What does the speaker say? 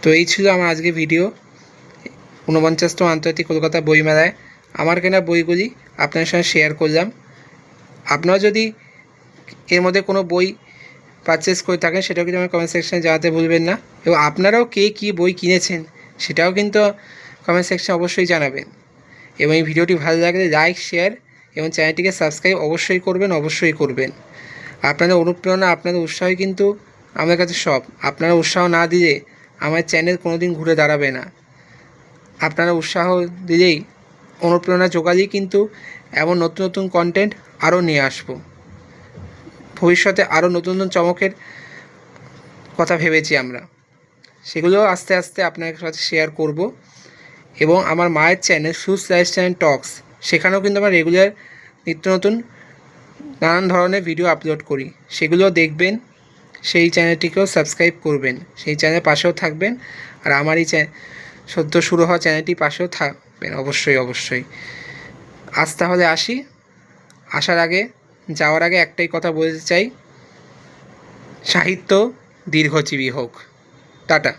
তো এই ছিল আমার আজকে ভিডিও ৪৯তম আন্তর্জাতিক কলকাতা বইমেলায় আমার কেনা বইগুলি আপনাদের সঙ্গে শেয়ার করলাম। আপনারা যদি এর মধ্যে কোনো বই পারচেস করে থাকেন সেটাও কিন্তু আমার কমেন্ট সেকশানে জানাতে ভুলবেন না, এবং আপনারাও কে কী বই কিনেছেন সেটাও কিন্তু কমেন্ট সেকশানে অবশ্যই জানাবেন। এবং এই ভিডিওটি ভালো লাগলে লাইক, শেয়ার এবং চ্যানেলটিকে সাবস্ক্রাইব অবশ্যই করবেন। আপনাদের অনুপ্রেরণা, আপনাদের উৎসাহই কিন্তু আমার কাছে সব। আপনারা উৎসাহ না দিলে আমার চ্যানেল কোনো দিন ঘুরে দাঁড়াবে না। আপনারা উৎসাহ দিলেই, অনুপ্রেরণা জোগালেই কিন্তু এমন নতুন নতুন কন্টেন্ট আরও নিয়ে আসবো। ভবিষ্যতে আরও নতুন নতুন চমকের কথা ভেবেছি আমরা, সেগুলো আস্তে আস্তে আপনাদের সাথে শেয়ার করব। এবং আমার মায়ের চ্যানেল সুজ লাইফস্টাইল অ্যান্ড টক্স, সেখানেও কিন্তু আমরা রেগুলার নিত্য নতুন নানান ধরনের ভিডিও আপলোড করি, সেগুলো দেখবেন। সেই চ্যানেলটিকেও সাবস্ক্রাইব করবেন, সেই চ্যানেলের পাশেও থাকবেন। আর আমার এই সদ্য শুরু হওয়া চ্যানেলটির পাশেও থাকবেন অবশ্যই। আজ তাহলে আসি। যাওয়ার আগে একটাই কথা বলতে চাই, সাহিত্য দীর্ঘজীবী হোক। টাটা।